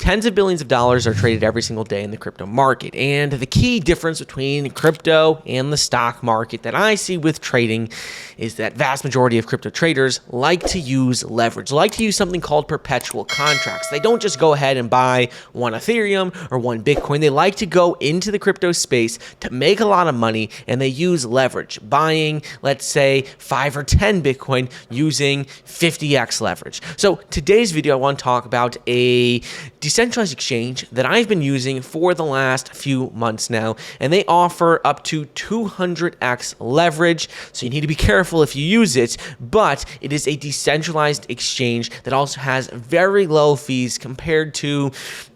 Tens of billions of dollars are traded every single day in the crypto market. And the key difference between crypto and the stock market that I see with trading is that vast majority of crypto traders like to use leverage, like to use something called perpetual contracts. They don't just go ahead and buy one Ethereum or one Bitcoin. They like to go into the crypto space to make a lot of money, and they use leverage, buying, let's say, 5 or 10 Bitcoin using 50x leverage. So today's video, I want to talk about a decentralized exchange that I've been using for the last few months now, and they offer up to 200x leverage, so you need to be careful if you use it, but it is a decentralized exchange that also has very low fees compared to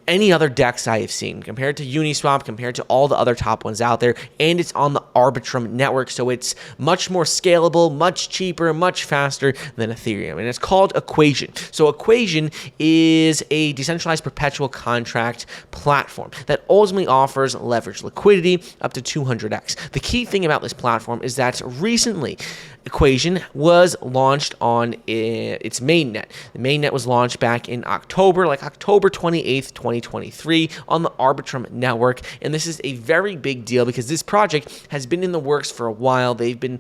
any other DEX I have seen, compared to Uniswap, compared to all the other top ones out there, and it's on the Arbitrum network, so it's much more scalable, much cheaper, much faster than Ethereum, and it's called Equation. So Equation is a decentralized perpetual contract platform that ultimately offers leveraged liquidity up to 200x. The key thing about this platform is that recently Equation was launched on its mainnet. The mainnet was launched back in October, like October 28th, 2023 on the Arbitrum network. And this is a very big deal because this project has been in the works for a while. They've been,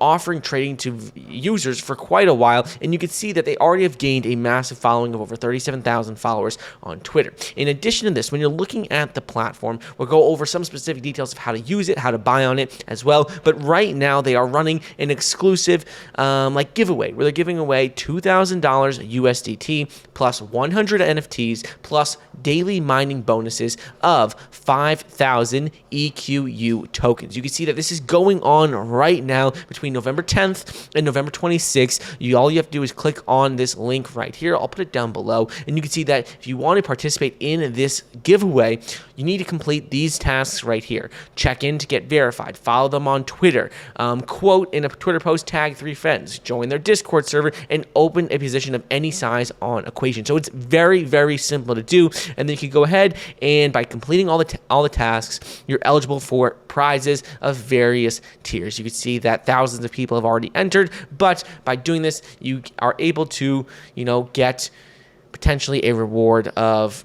offering trading to users for quite a while. And you can see that they already have gained a massive following of over 37,000 followers on Twitter. In addition to this, when you're looking at the platform, we'll go over some specific details of how to use it, how to buy on it as well. But right now they are running an exclusive giveaway where they're giving away $2,000 USDT plus 100 NFTs plus daily mining bonuses of 5,000 EQU tokens. You can see that this is going on right now between November 10th and November 26th. All you have to do is click on this link right here. I'll put it down below, and you can see that if you want to participate in this giveaway, you need to complete these tasks right here. Check in to get verified. Follow them on Twitter. Quote in a Twitter post, tag 3 friends. Join their Discord server and open a position of any size on Equation. So it's very, very simple to do. And then you can go ahead and by completing all the tasks, you're eligible for prizes of various tiers. You can see that thousands of people have already entered, but by doing this, you are able to, get potentially a reward of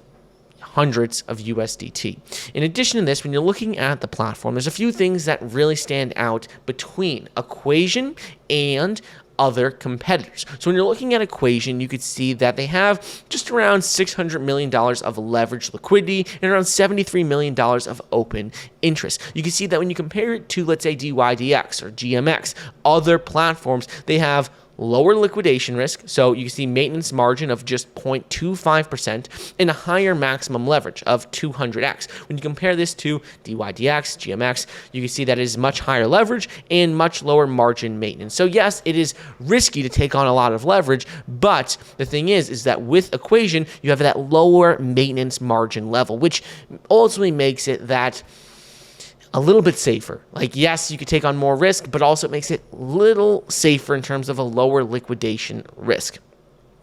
hundreds of USDT. In addition to this, when you're looking at the platform, there's a few things that really stand out between Equation and other competitors. So when you're looking at Equation, you could see that they have just around $600 million of leveraged liquidity and around $73 million of open interest. You can see that when you compare it to, let's say, DYDX or GMX, other platforms, they have lower liquidation risk, so you can see maintenance margin of just 0.25% and a higher maximum leverage of 200x. When you compare this to DYDX, GMX, you can see that it is much higher leverage and much lower margin maintenance. So yes, it is risky to take on a lot of leverage, but the thing is that with Equation, you have that lower maintenance margin level, which ultimately makes it that a little bit safer. Like, yes, you could take on more risk, but also it makes it a little safer in terms of a lower liquidation risk.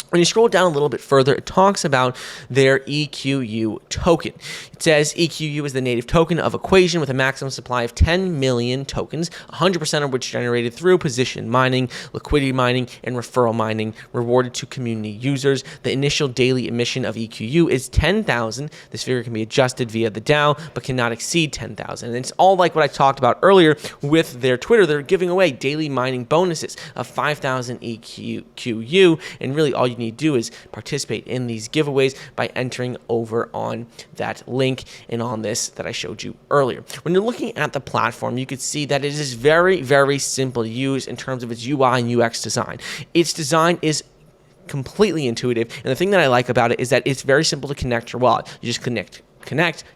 When you scroll down a little bit further, it talks about their EQU token. It says EQU is the native token of Equation with a maximum supply of 10 million tokens, 100% of which generated through position mining, liquidity mining, and referral mining, rewarded to community users. The initial daily emission of EQU is 10,000. This figure can be adjusted via the DAO, but cannot exceed 10,000. And it's all like what I talked about earlier with their Twitter. They're giving away daily mining bonuses of 5,000 EQU, and really all you need to do is participate in these giveaways by entering over on that link and on this that I showed you earlier. When you're looking at the platform, you can see that it is very, very simple to use in terms of its UI and UX design. Its design is completely intuitive, and the thing that I like about it is that it's very simple to connect your wallet. You just connect. You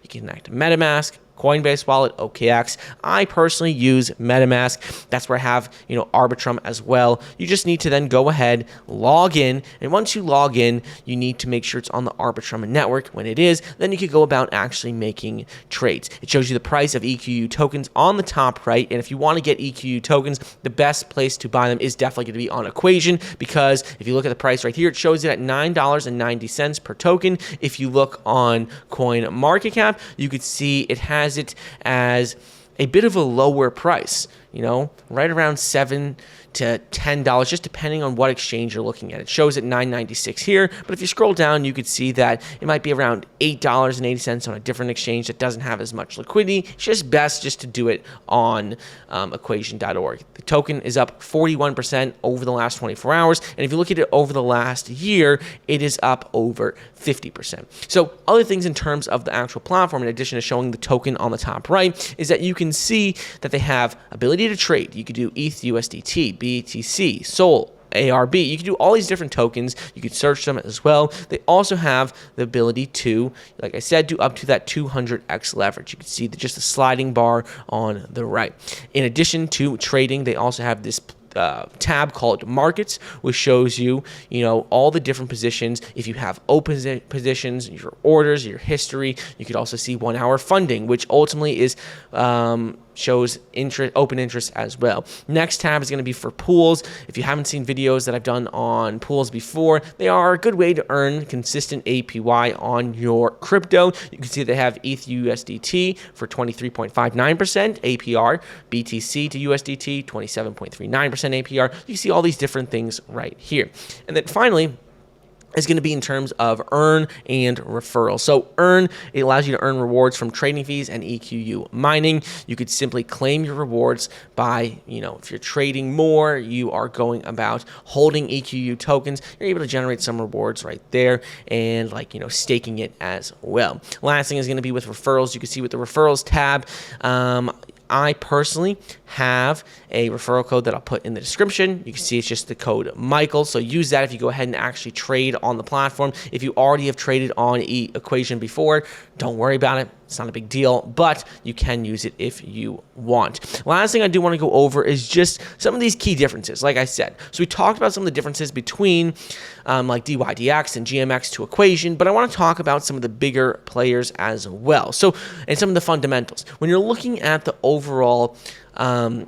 can connect MetaMask, Coinbase wallet, OKX. I personally use MetaMask. That's where I have, Arbitrum as well. You just need to then go ahead, log in, and once you log in, you need to make sure it's on the Arbitrum network. When it is, then you can go about actually making trades. It shows you the price of EQU tokens on the top right, and if you want to get EQU tokens, the best place to buy them is definitely going to be on Equation, because if you look at the price right here, it shows it at $9.90 per token. If you look on CoinMarketCap, you could see it has it as a bit of a lower price. right around $7 to $10, just depending on what exchange you're looking at. It shows at $9.96 here, but if you scroll down, you could see that it might be around $8.80 on a different exchange that doesn't have as much liquidity. It's just best just to do it on equation.org. The token is up 41% over the last 24 hours, and if you look at it over the last year, it is up over 50%. So other things in terms of the actual platform, in addition to showing the token on the top right, is that you can see that they have ability to trade. You could do ETH, USDT, BTC, SOL, ARB. You can do all these different tokens. You could search them as well. They also have the ability to, like I said, do up to that 200x leverage. You can see just the sliding bar on the right. In addition to trading, they also have this tab called Markets, which shows you, all the different positions. If you have open positions, your orders, your history. You could also see 1 hour funding, which ultimately is shows open interest as well. Next tab is going to be for pools. If you haven't seen videos that I've done on pools before, they are a good way to earn consistent APY on your crypto. You can see they have ETH USDT for 23.59% APR, BTC to USDT 27.39% APR. You see all these different things right here. And then finally, is going to be in terms of earn and referral. So earn, it allows you to earn rewards from trading fees and EQU mining. You could simply claim your rewards by, if you're trading more, you are going about holding EQU tokens. You're able to generate some rewards right there and staking it as well. Last thing is going to be with referrals. You can see with the referrals tab, I personally have a referral code that I'll put in the description. You can see it's just the code Michael. So use that if you go ahead and actually trade on the platform. If you already have traded on Equation before, don't worry about it. It's not a big deal, but you can use it if you want. Last thing I do want to go over is just some of these key differences, like I said. So we talked about some of the differences between like DYDX and GMX to Equation, but I want to talk about some of the bigger players as well. So, and some of the fundamentals. When you're looking at the overall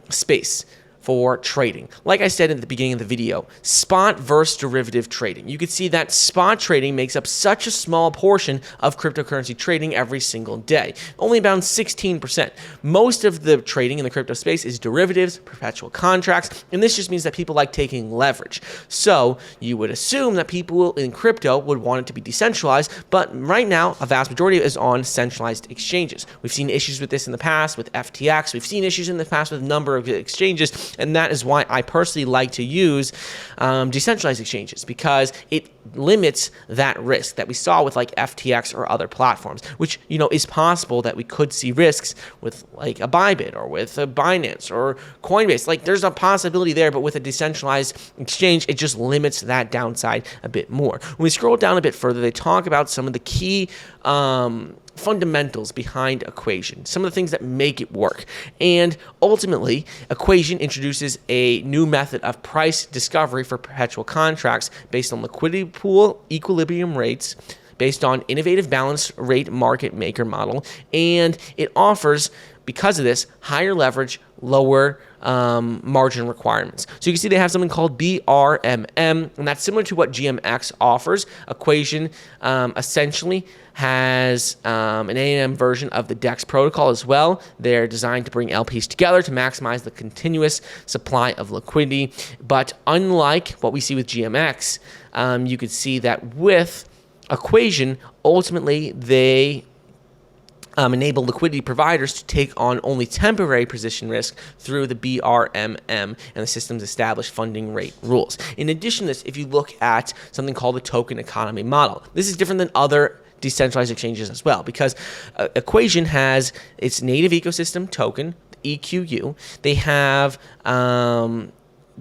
space for trading, like I said at the beginning of the video, spot versus derivative trading. You can see that spot trading makes up such a small portion of cryptocurrency trading every single day, only about 16%. Most of the trading in the crypto space is derivatives, perpetual contracts, and this just means that people like taking leverage. So you would assume that people in crypto would want it to be decentralized, but right now a vast majority is on centralized exchanges. We've seen issues with this in the past with FTX. We've seen issues in the past with a number of exchanges. And that is why I personally like to use decentralized exchanges, because it limits that risk that we saw with like FTX or other platforms, which, is possible that we could see risks with like a Bybit or with a Binance or Coinbase. Like there's a possibility there, but with a decentralized exchange, it just limits that downside a bit more. When we scroll down a bit further, they talk about some of the key fundamentals behind Equation, some of the things that make it work. And ultimately, Equation introduces a new method of price discovery for perpetual contracts based on liquidity pool equilibrium rates, based on innovative balance rate market maker model, and it offers, because of this, higher leverage, lower margin requirements. So you can see they have something called BRMM, and that's similar to what GMX offers. Equation essentially has an AMM version of the DEX protocol as well. They're designed to bring LPs together to maximize the continuous supply of liquidity. But unlike what we see with GMX, you could see that with Equation, ultimately they enable liquidity providers to take on only temporary position risk through the BRMM and the system's established funding rate rules. In addition to this, if you look at something called the token economy model, this is different than other decentralized exchanges as well, because Equation has its native ecosystem token, EQU. They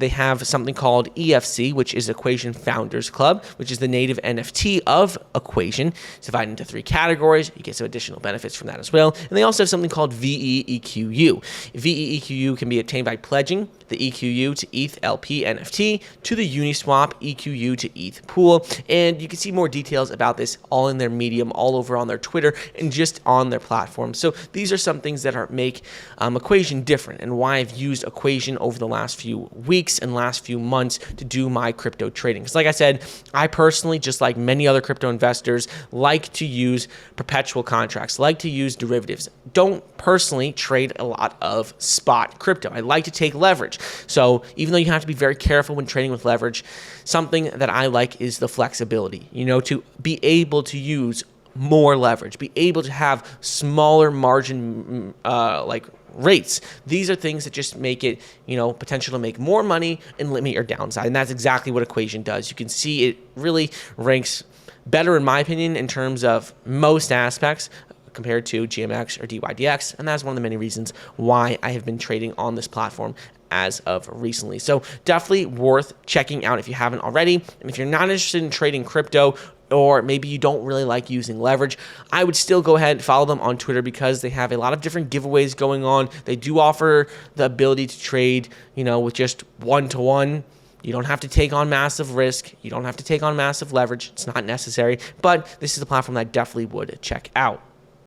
have something called EFC, which is Equation Founders Club, which is the native NFT of Equation. It's divided into 3 categories. You get some additional benefits from that as well. And they also have something called VEEQU. VEEQU can be obtained by pledging the EQU to ETH LP NFT to the Uniswap EQU to ETH pool. And you can see more details about this all in their Medium, all over on their Twitter, and just on their platform. So these are some things that make Equation different, and why I've used Equation over the last few weeks. weeks and last few months to do my crypto trading. Because like I said, I personally, just like many other crypto investors, like to use perpetual contracts, like to use derivatives. Don't personally trade a lot of spot crypto. I like to take leverage. So even though you have to be very careful when trading with leverage, something that I like is the flexibility, to be able to use more leverage, be able to have smaller margin rates. These are things that just make it, potential to make more money and limit your downside. And that's exactly what Equation does. You can see it really ranks better, in my opinion, in terms of most aspects compared to GMX or DYDX. And that's one of the many reasons why I have been trading on this platform as of recently. So definitely worth checking out if you haven't already. And if you're not interested in trading crypto, or maybe you don't really like using leverage, I would still go ahead and follow them on Twitter because they have a lot of different giveaways going on. They do offer the ability to trade, with just one-to-one. You don't have to take on massive risk. You don't have to take on massive leverage. It's not necessary, but this is a platform that I definitely would check out.